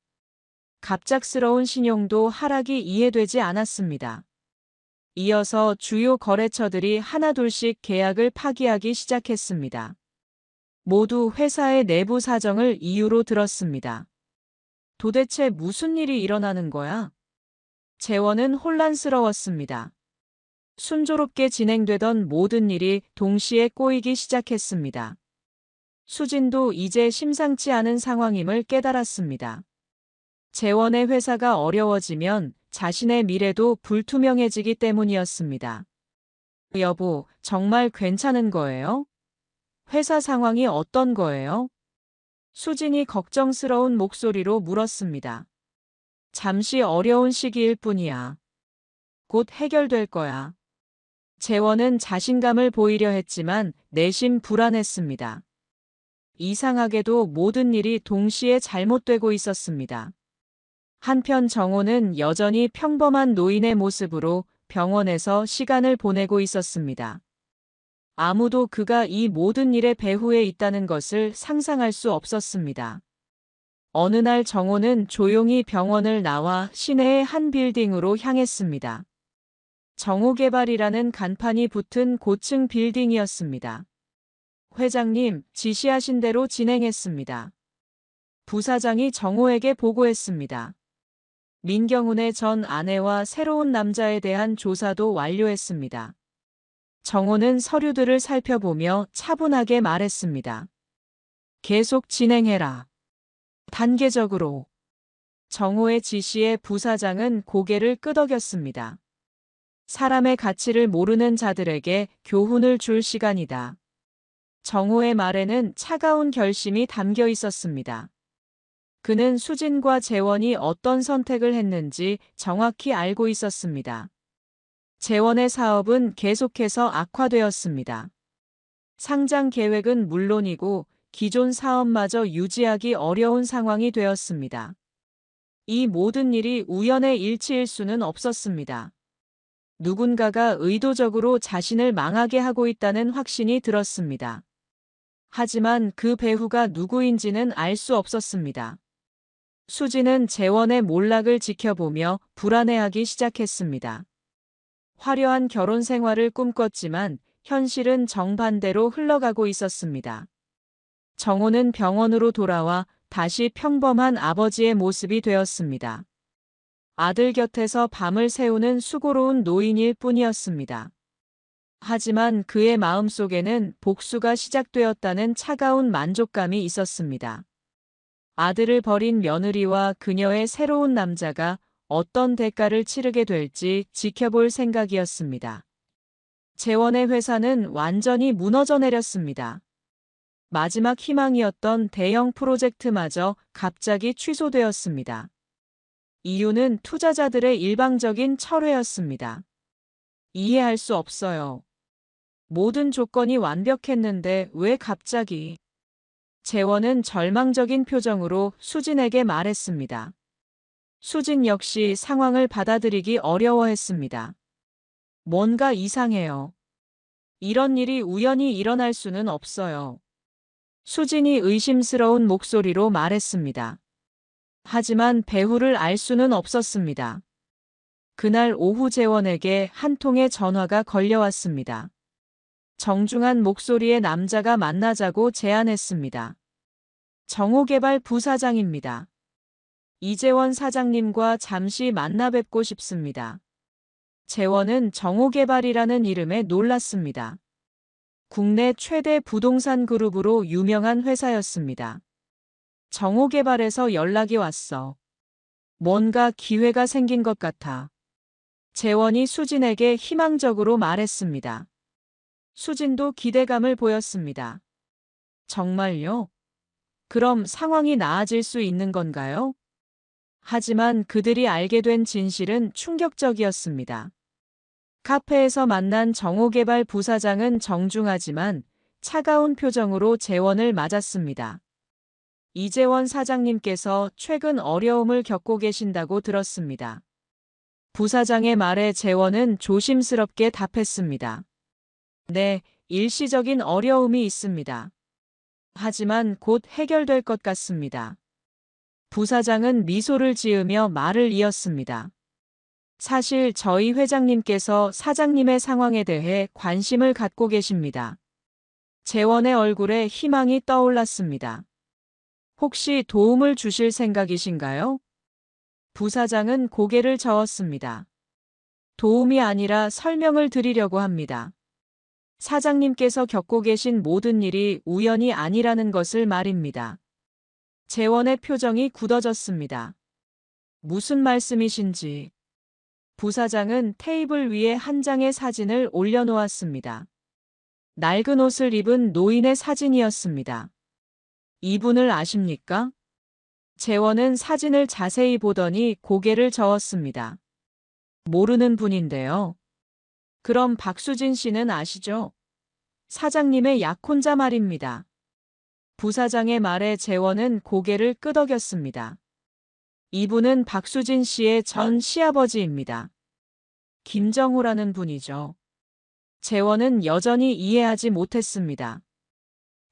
갑작스러운 신용도 하락이 이해되지 않았습니다. 이어서 주요 거래처들이 하나둘씩 계약을 파기하기 시작했습니다. 모두 회사의 내부 사정을 이유로 들었습니다. 도대체 무슨 일이 일어나는 거야? 재원은 혼란스러웠습니다. 순조롭게 진행되던 모든 일이 동시에 꼬이기 시작했습니다. 수진도 이제 심상치 않은 상황임을 깨달았습니다. 재원의 회사가 어려워지면 자신의 미래도 불투명해지기 때문이었습니다. 여보, 정말 괜찮은 거예요? 회사 상황이 어떤 거예요? 수진이 걱정스러운 목소리로 물었습니다. 잠시 어려운 시기일 뿐이야. 곧 해결될 거야. 재원은 자신감을 보이려 했지만 내심 불안했습니다. 이상하게도 모든 일이 동시에 잘못되고 있었습니다. 한편 정호는 여전히 평범한 노인의 모습으로 병원에서 시간을 보내고 있었습니다. 아무도 그가 이 모든 일의 배후에 있다는 것을 상상할 수 없었습니다. 어느 날 정호는 조용히 병원을 나와 시내의 한 빌딩으로 향했습니다. 정호개발이라는 간판이 붙은 고층 빌딩이었습니다. 회장님, 지시하신 대로 진행했습니다. 부사장이 정호에게 보고했습니다. 민경훈의 전 아내와 새로운 남자에 대한 조사도 완료했습니다. 정호는 서류들을 살펴보며 차분하게 말했습니다. 계속 진행해라. 단계적으로. 정호의 지시에 부사장은 고개를 끄덕였습니다. 사람의 가치를 모르는 자들에게 교훈을 줄 시간이다. 정호의 말에는 차가운 결심이 담겨 있었습니다. 그는 수진과 재원이 어떤 선택을 했는지 정확히 알고 있었습니다. 재원의 사업은 계속해서 악화되었습니다. 상장 계획은 물론이고 기존 사업마저 유지하기 어려운 상황이 되었습니다. 이 모든 일이 우연의 일치일 수는 없었습니다. 누군가가 의도적으로 자신을 망하게 하고 있다는 확신이 들었습니다. 하지만 그 배후가 누구인지는 알 수 없었습니다. 수지는 재원의 몰락을 지켜보며 불안해하기 시작했습니다. 화려한 결혼 생활을 꿈꿨지만 현실은 정반대로 흘러가고 있었습니다. 정호는 병원으로 돌아와 다시 평범한 아버지의 모습이 되었습니다. 아들 곁에서 밤을 새우는 수고로운 노인일 뿐이었습니다. 하지만 그의 마음속에는 복수가 시작되었다는 차가운 만족감이 있었습니다. 아들을 버린 며느리와 그녀의 새로운 남자가 어떤 대가를 치르게 될지 지켜볼 생각이었습니다. 재원의 회사는 완전히 무너져 내렸습니다. 마지막 희망이었던 대형 프로젝트마저 갑자기 취소되었습니다. 이유는 투자자들의 일방적인 철회였습니다. 이해할 수 없어요. 모든 조건이 완벽했는데 왜 갑자기? 재원은 절망적인 표정으로 수진에게 말했습니다. 수진 역시 상황을 받아들이기 어려워했습니다. 뭔가 이상해요. 이런 일이 우연히 일어날 수는 없어요. 수진이 의심스러운 목소리로 말했습니다. 하지만 배후를 알 수는 없었습니다. 그날 오후 재원에게 한 통의 전화가 걸려왔습니다. 정중한 목소리의 남자가 만나자고 제안했습니다. 정호개발 부사장입니다. 이재원 사장님과 잠시 만나 뵙고 싶습니다. 재원은 정호개발이라는 이름에 놀랐습니다. 국내 최대 부동산 그룹으로 유명한 회사였습니다. 정호개발에서 연락이 왔어. 뭔가 기회가 생긴 것 같아. 재원이 수진에게 희망적으로 말했습니다. 수진도 기대감을 보였습니다. 정말요? 그럼 상황이 나아질 수 있는 건가요? 하지만 그들이 알게 된 진실은 충격적이었습니다. 카페에서 만난 정호개발 부사장은 정중하지만 차가운 표정으로 재원을 맞았습니다. 이재원 사장님께서 최근 어려움을 겪고 계신다고 들었습니다. 부사장의 말에 재원은 조심스럽게 답했습니다. 네, 일시적인 어려움이 있습니다. 하지만 곧 해결될 것 같습니다. 부사장은 미소를 지으며 말을 이었습니다. 사실 저희 회장님께서 사장님의 상황에 대해 관심을 갖고 계십니다. 재원의 얼굴에 희망이 떠올랐습니다. 혹시 도움을 주실 생각이신가요? 부사장은 고개를 저었습니다. 도움이 아니라 설명을 드리려고 합니다. 사장님께서 겪고 계신 모든 일이 우연이 아니라는 것을 말입니다. 재원의 표정이 굳어졌습니다. 무슨 말씀이신지. 부사장은 테이블 위에 한 장의 사진을 올려놓았습니다. 낡은 옷을 입은 노인의 사진이었습니다. 이분을 아십니까? 재원은 사진을 자세히 보더니 고개를 저었습니다. 모르는 분인데요. 그럼 박수진 씨는 아시죠? 사장님의 약혼자 말입니다. 부사장의 말에 재원은 고개를 끄덕였습니다. 이분은 박수진 씨의 전 시아버지입니다. 김정호라는 분이죠. 재원은 여전히 이해하지 못했습니다.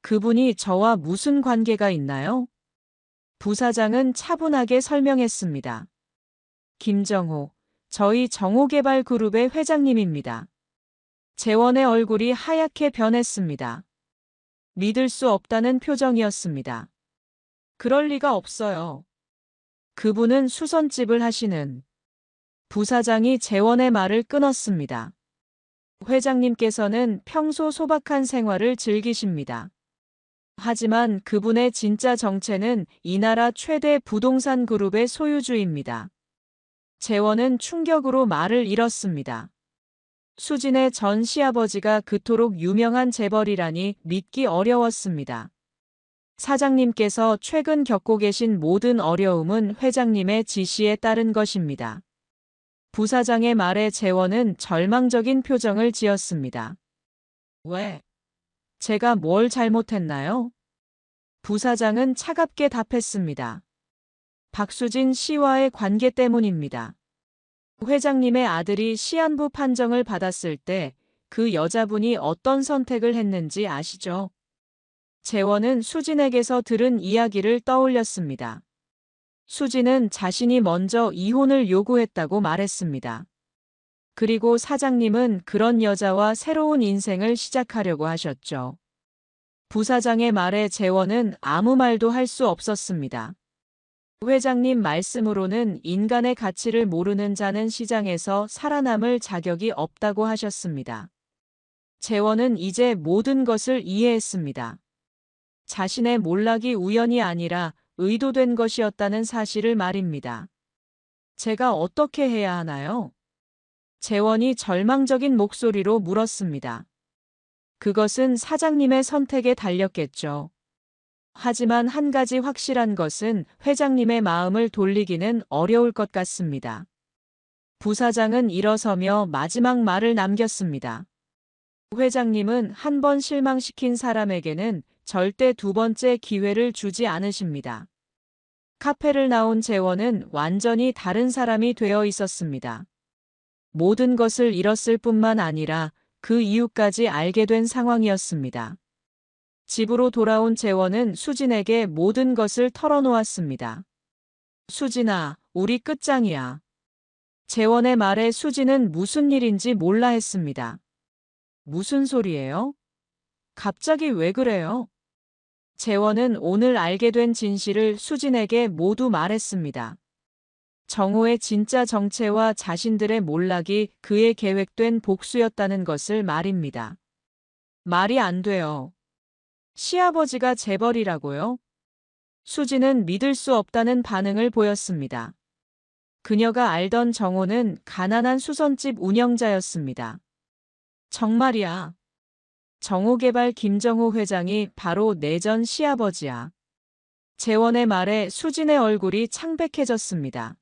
그분이 저와 무슨 관계가 있나요? 부사장은 차분하게 설명했습니다. 김정호, 저희 정호개발그룹의 회장님입니다. 재원의 얼굴이 하얗게 변했습니다. 믿을 수 없다는 표정이었습니다. 그럴 리가 없어요. 그분은 수선집을 하시는. 부사장이 재원의 말을 끊었습니다. 회장님께서는 평소 소박한 생활을 즐기십니다. 하지만 그분의 진짜 정체는 이 나라 최대 부동산 그룹의 소유주입니다. 재원은 충격으로 말을 잃었습니다. 수진의 전 시아버지가 그토록 유명한 재벌이라니 믿기 어려웠습니다. 사장님께서 최근 겪고 계신 모든 어려움은 회장님의 지시에 따른 것입니다. 부사장의 말에 재원은 절망적인 표정을 지었습니다. 왜? 제가 뭘 잘못했나요? 부사장은 차갑게 답했습니다. 박수진 씨와의 관계 때문입니다. 회장님의 아들이 시한부 판정을 받았을 때 그 여자분이 어떤 선택을 했는지 아시죠? 재원은 수진에게서 들은 이야기를 떠올렸습니다. 수진은 자신이 먼저 이혼을 요구했다고 말했습니다. 그리고 사장님은 그런 여자와 새로운 인생을 시작하려고 하셨죠. 부사장의 말에 재원은 아무 말도 할 수 없었습니다. 회장님 말씀으로는 인간의 가치를 모르는 자는 시장에서 살아남을 자격이 없다고 하셨습니다. 재원은 이제 모든 것을 이해했습니다. 자신의 몰락이 우연이 아니라 의도된 것이었다는 사실을 말입니다. 제가 어떻게 해야 하나요? 재원이 절망적인 목소리로 물었습니다. 그것은 사장님의 선택에 달렸겠죠. 하지만 한 가지 확실한 것은 회장님의 마음을 돌리기는 어려울 것 같습니다. 부사장은 일어서며 마지막 말을 남겼습니다. 회장님은 한 번 실망시킨 사람에게는 절대 두 번째 기회를 주지 않으십니다. 카페를 나온 재원은 완전히 다른 사람이 되어 있었습니다. 모든 것을 잃었을 뿐만 아니라 그 이유까지 알게 된 상황이었습니다. 집으로 돌아온 재원은 수진에게 모든 것을 털어놓았습니다. 수진아, 우리 끝장이야. 재원의 말에 수진은 무슨 일인지 몰라 했습니다. 무슨 소리예요? 갑자기 왜 그래요? 재원은 오늘 알게 된 진실을 수진에게 모두 말했습니다. 정호의 진짜 정체와 자신들의 몰락이 그의 계획된 복수였다는 것을 말입니다. 말이 안 돼요. 시아버지가 재벌이라고요? 수진은 믿을 수 없다는 반응을 보였습니다. 그녀가 알던 정호는 가난한 수선집 운영자였습니다. 정말이야. 정호개발 김정호 회장이 바로 내 전 시아버지야. 재원의 말에 수진의 얼굴이 창백해졌습니다.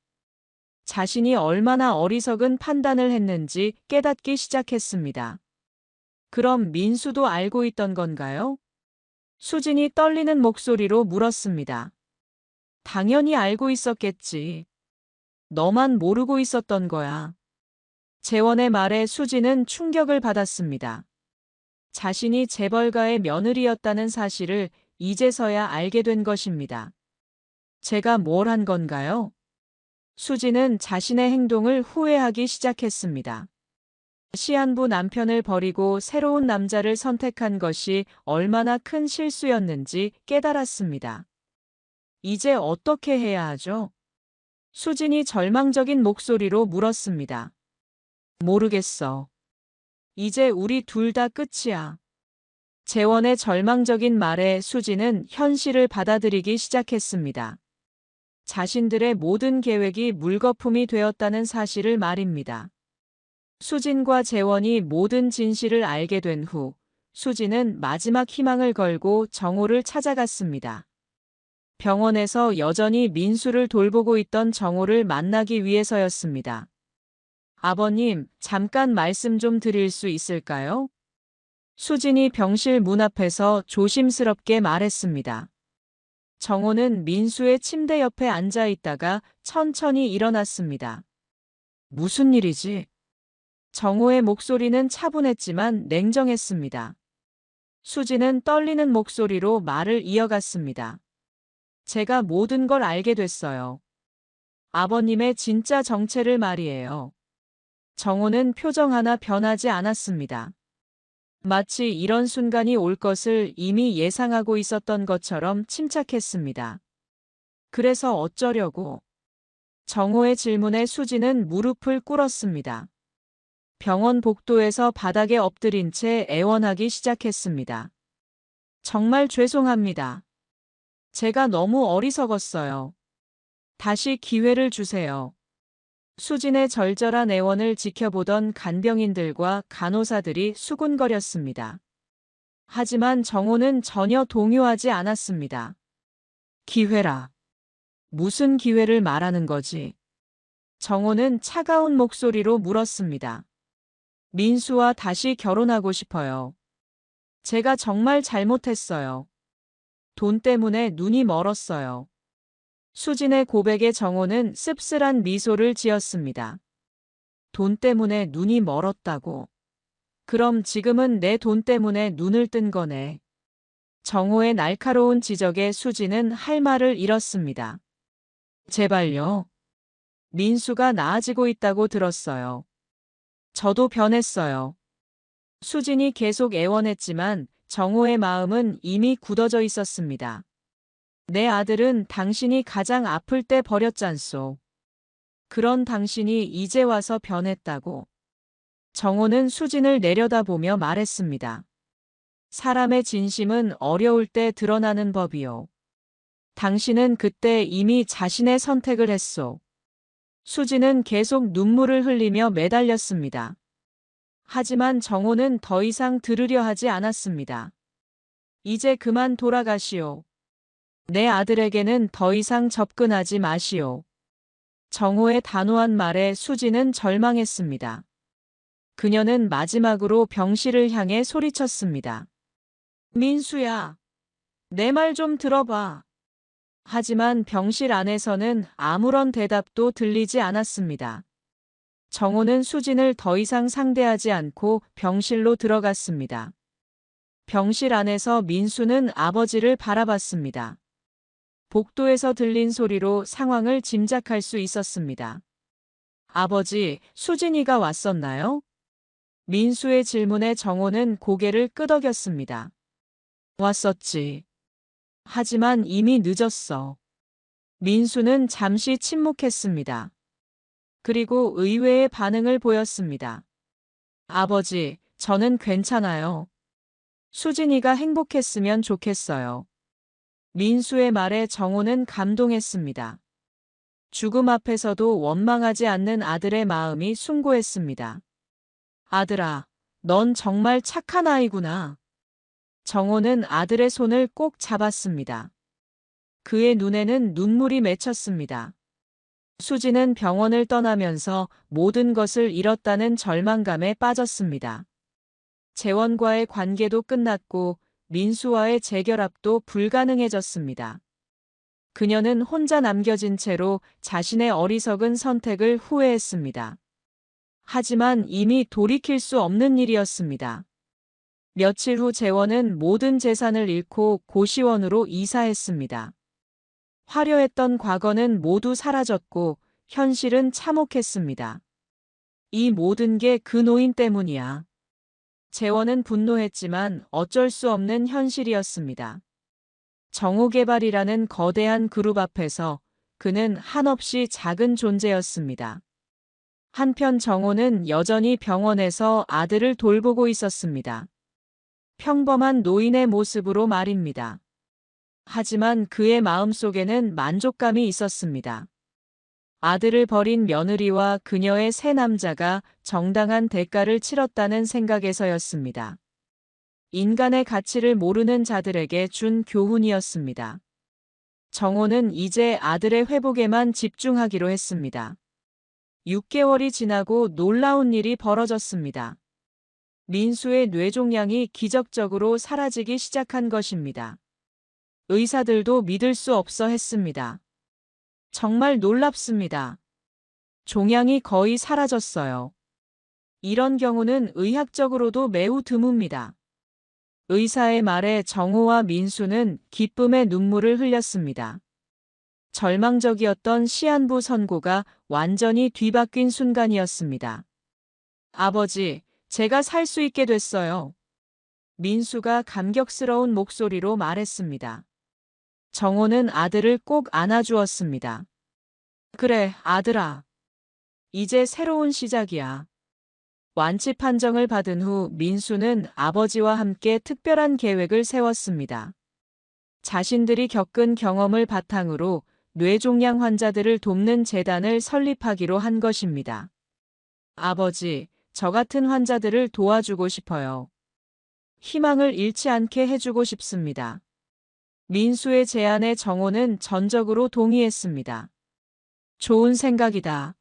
자신이 얼마나 어리석은 판단을 했는지 깨닫기 시작했습니다. 그럼 민수도 알고 있던 건가요? 수진이 떨리는 목소리로 물었습니다. 당연히 알고 있었겠지. 너만 모르고 있었던 거야. 재원의 말에 수진은 충격을 받았습니다. 자신이 재벌가의 며느리였다는 사실을 이제서야 알게 된 것입니다. 제가 뭘 한 건가요? 수진은 자신의 행동을 후회하기 시작했습니다. 시한부 남편을 버리고 새로운 남자를 선택한 것이 얼마나 큰 실수였는지 깨달았습니다. 이제 어떻게 해야 하죠? 수진이 절망적인 목소리로 물었습니다. 모르겠어. 이제 우리 둘 다 끝이야. 재원의 절망적인 말에 수진은 현실을 받아들이기 시작했습니다. 자신들의 모든 계획이 물거품이 되었다는 사실을 말입니다. 수진과 재원이 모든 진실을 알게 된 후 수진은 마지막 희망을 걸고 정호를 찾아갔습니다. 병원에서 여전히 민수를 돌보고 있던 정호를 만나기 위해서였습니다. 아버님, 잠깐 말씀 좀 드릴 수 있을까요? 수진이 병실 문 앞에서 조심스럽게 말했습니다. 정호는 민수의 침대 옆에 앉아 있다가 천천히 일어났습니다. 무슨 일이지? 정호의 목소리는 차분했지만 냉정했습니다. 수진은 떨리는 목소리로 말을 이어갔습니다. 제가 모든 걸 알게 됐어요. 아버님의 진짜 정체를 말이에요. 정호는 표정 하나 변하지 않았습니다. 마치 이런 순간이 올 것을 이미 예상하고 있었던 것처럼 침착했습니다. 그래서 어쩌려고? 정호의 질문에 수진은 무릎을 꿇었습니다. 병원 복도에서 바닥에 엎드린 채 애원하기 시작했습니다. 정말 죄송합니다. 제가 너무 어리석었어요. 다시 기회를 주세요. 수진의 절절한 애원을 지켜보던 간병인들과 간호사들이 수군거렸습니다. 하지만 정호는 전혀 동요하지 않았습니다. 기회라. 무슨 기회를 말하는 거지? 정호는 차가운 목소리로 물었습니다. 민수와 다시 결혼하고 싶어요. 제가 정말 잘못했어요. 돈 때문에 눈이 멀었어요. 수진의 고백에 정호는 씁쓸한 미소를 지었습니다. 돈 때문에 눈이 멀었다고. 그럼 지금은 내 돈 때문에 눈을 뜬 거네. 정호의 날카로운 지적에 수진은 할 말을 잃었습니다. 제발요. 민수가 나아지고 있다고 들었어요. 저도 변했어요. 수진이 계속 애원했지만 정호의 마음은 이미 굳어져 있었습니다. 내 아들은 당신이 가장 아플 때 버렸잖소. 그런 당신이 이제 와서 변했다고. 정호는 수진을 내려다보며 말했습니다. 사람의 진심은 어려울 때 드러나는 법이요. 당신은 그때 이미 자신의 선택을 했소. 수진은 계속 눈물을 흘리며 매달렸습니다. 하지만 정호는 더 이상 들으려 하지 않았습니다. 이제 그만 돌아가시오. 내 아들에게는 더 이상 접근하지 마시오. 정호의 단호한 말에 수진은 절망했습니다. 그녀는 마지막으로 병실을 향해 소리쳤습니다. 민수야, 내 말 좀 들어봐. 하지만 병실 안에서는 아무런 대답도 들리지 않았습니다. 정호는 수진을 더 이상 상대하지 않고 병실로 들어갔습니다. 병실 안에서 민수는 아버지를 바라봤습니다. 복도에서 들린 소리로 상황을 짐작할 수 있었습니다. 아버지, 수진이가 왔었나요? 민수의 질문에 정호는 고개를 끄덕였습니다. 왔었지. 하지만 이미 늦었어. 민수는 잠시 침묵했습니다. 그리고 의외의 반응을 보였습니다. 아버지, 저는 괜찮아요. 수진이가 행복했으면 좋겠어요. 민수의 말에 정호는 감동했습니다. 죽음 앞에서도 원망하지 않는 아들의 마음이 숭고했습니다. 아들아, 넌 정말 착한 아이구나. 정호는 아들의 손을 꼭 잡았습니다. 그의 눈에는 눈물이 맺혔습니다. 수진은 병원을 떠나면서 모든 것을 잃었다는 절망감에 빠졌습니다. 재원과의 관계도 끝났고 민수와의 재결합도 불가능해졌습니다. 그녀는 혼자 남겨진 채로 자신의 어리석은 선택을 후회했습니다. 하지만 이미 돌이킬 수 없는 일이었습니다. 며칠 후 재원은 모든 재산을 잃고 고시원으로 이사했습니다. 화려했던 과거는 모두 사라졌고 현실은 참혹했습니다. 이 모든 게 그 노인 때문이야. 재원은 분노했지만 어쩔 수 없는 현실이었습니다. 정호개발이라는 거대한 그룹 앞에서 그는 한없이 작은 존재였습니다. 한편 정호는 여전히 병원에서 아들을 돌보고 있었습니다. 평범한 노인의 모습으로 말입니다. 하지만 그의 마음속에는 만족감이 있었습니다. 아들을 버린 며느리와 그녀의 새 남자가 정당한 대가를 치렀다는 생각에서였습니다. 인간의 가치를 모르는 자들에게 준 교훈이었습니다. 정호는 이제 아들의 회복에만 집중하기로 했습니다. 6개월이 지나고 놀라운 일이 벌어졌습니다. 민수의 뇌종양이 기적적으로 사라지기 시작한 것입니다. 의사들도 믿을 수 없어 했습니다. 정말 놀랍습니다. 종양이 거의 사라졌어요. 이런 경우는 의학적으로도 매우 드뭅니다. 의사의 말에 정호와 민수는 기쁨의 눈물을 흘렸습니다. 절망적이었던 시한부 선고가 완전히 뒤바뀐 순간이었습니다. 아버지, 제가 살 수 있게 됐어요. 민수가 감격스러운 목소리로 말했습니다. 정호는 아들을 꼭 안아주었습니다. 그래, 아들아. 이제 새로운 시작이야. 완치 판정을 받은 후 민수는 아버지와 함께 특별한 계획을 세웠습니다. 자신들이 겪은 경험을 바탕으로 뇌종양 환자들을 돕는 재단을 설립하기로 한 것입니다. 아버지, 저 같은 환자들을 도와주고 싶어요. 희망을 잃지 않게 해주고 싶습니다. 민수의 제안에 정호는 전적으로 동의했습니다. 좋은 생각이다.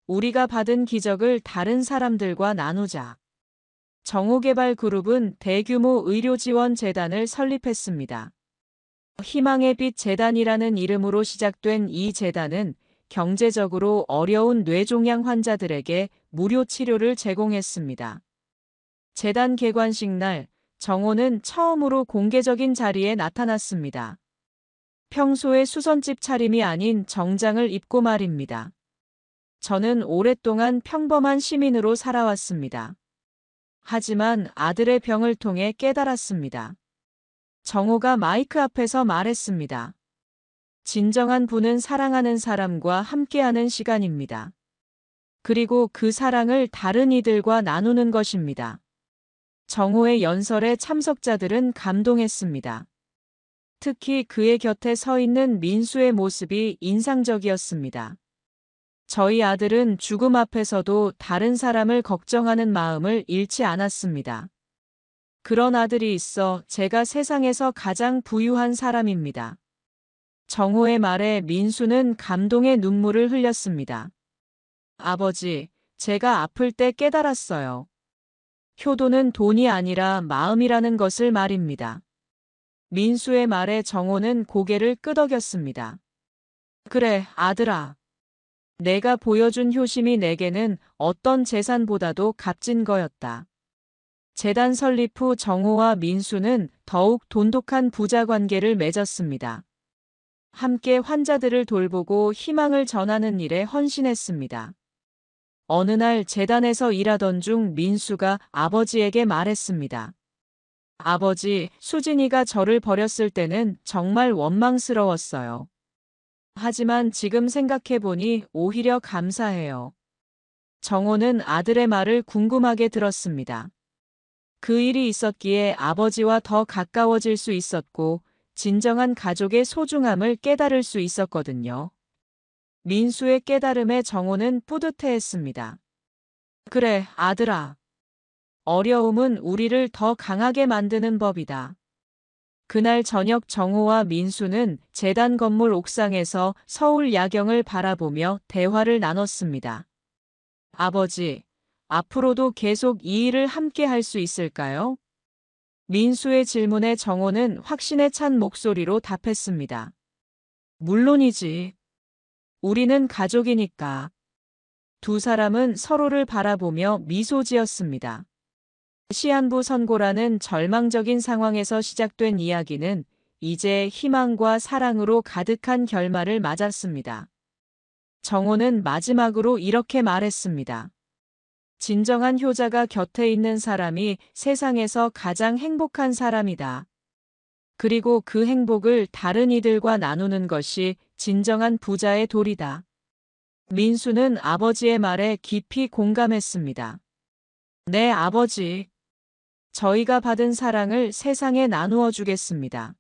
우리가 받은 기적을 다른 사람들과 나누자. 정호개발그룹은 대규모 의료지원재단을 설립했습니다. 희망의 빛 재단이라는 이름으로 시작된 이 재단은 경제적으로 어려운 뇌종양 환자들에게 무료 치료를 제공했습니다. 재단 개관식 날, 정호는 처음으로 공개적인 자리에 나타났습니다. 평소의 수선집 차림이 아닌 정장을 입고 말입니다. 저는 오랫동안 평범한 시민으로 살아왔습니다. 하지만 아들의 병을 통해 깨달았습니다. 정호가 마이크 앞에서 말했습니다. 진정한 부는 사랑하는 사람과 함께하는 시간입니다. 그리고 그 사랑을 다른 이들과 나누는 것입니다. 정호의 연설에 참석자들은 감동했습니다. 특히 그의 곁에 서 있는 민수의 모습이 인상적이었습니다. 저희 아들은 죽음 앞에서도 다른 사람을 걱정하는 마음을 잃지 않았습니다. 그런 아들이 있어 제가 세상에서 가장 부유한 사람입니다. 정호의 말에 민수는 감동의 눈물을 흘렸습니다. 아버지, 제가 아플 때 깨달았어요. 효도는 돈이 아니라 마음이라는 것을 말입니다. 민수의 말에 정호는 고개를 끄덕였습니다. 그래, 아들아. 내가 보여준 효심이 내게는 어떤 재산보다도 값진 거였다. 재단 설립 후 정호와 민수는 더욱 돈독한 부자 관계를 맺었습니다. 함께 환자들을 돌보고 희망을 전하는 일에 헌신했습니다. 어느 날 재단에서 일하던 중 민수가 아버지에게 말했습니다. 아버지, 수진이가 저를 버렸을 때는 정말 원망스러웠어요. 하지만 지금 생각해보니 오히려 감사해요. 정호는 아들의 말을 궁금하게 들었습니다. 그 일이 있었기에 아버지와 더 가까워질 수 있었고 진정한 가족의 소중함을 깨달을 수 있었거든요. 민수의 깨달음에 정호는 뿌듯해했습니다. 그래, 아들아. 어려움은 우리를 더 강하게 만드는 법이다. 그날 저녁 정호와 민수는 재단 건물 옥상에서 서울 야경을 바라보며 대화를 나눴습니다. 아버지, 앞으로도 계속 이 일을 함께 할 수 있을까요? 민수의 질문에 정호는 확신에 찬 목소리로 답했습니다. 물론이지. 우리는 가족이니까. 두 사람은 서로를 바라보며 미소 지었습니다. 시한부 선고라는 절망적인 상황에서 시작된 이야기는 이제 희망과 사랑으로 가득한 결말을 맞았습니다. 정호는 마지막으로 이렇게 말했습니다. 진정한 효자가 곁에 있는 사람이 세상에서 가장 행복한 사람이다. 그리고 그 행복을 다른 이들과 나누는 것이 진정한 부자의 도리다. 민수는 아버지의 말에 깊이 공감했습니다. 네, 아버지. 저희가 받은 사랑을 세상에 나누어 주겠습니다.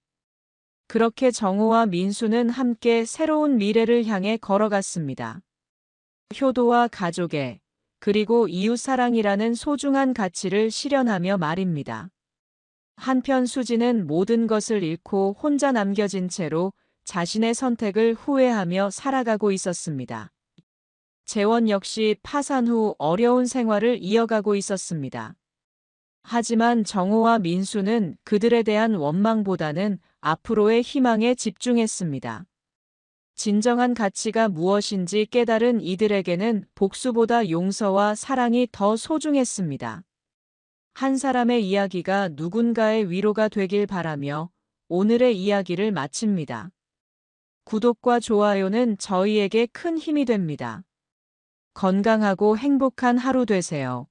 그렇게 정호와 민수는 함께 새로운 미래를 향해 걸어갔습니다. 효도와 가족의 그리고 이웃사랑이라는 소중한 가치를 실현하며 말입니다. 한편 수지는 모든 것을 잃고 혼자 남겨진 채로 자신의 선택을 후회하며 살아가고 있었습니다. 재원 역시 파산 후 어려운 생활을 이어가고 있었습니다. 하지만 정호와 민수는 그들에 대한 원망보다는 앞으로의 희망에 집중했습니다. 진정한 가치가 무엇인지 깨달은 이들에게는 복수보다 용서와 사랑이 더 소중했습니다. 한 사람의 이야기가 누군가의 위로가 되길 바라며 오늘의 이야기를 마칩니다. 구독과 좋아요는 저희에게 큰 힘이 됩니다. 건강하고 행복한 하루 되세요.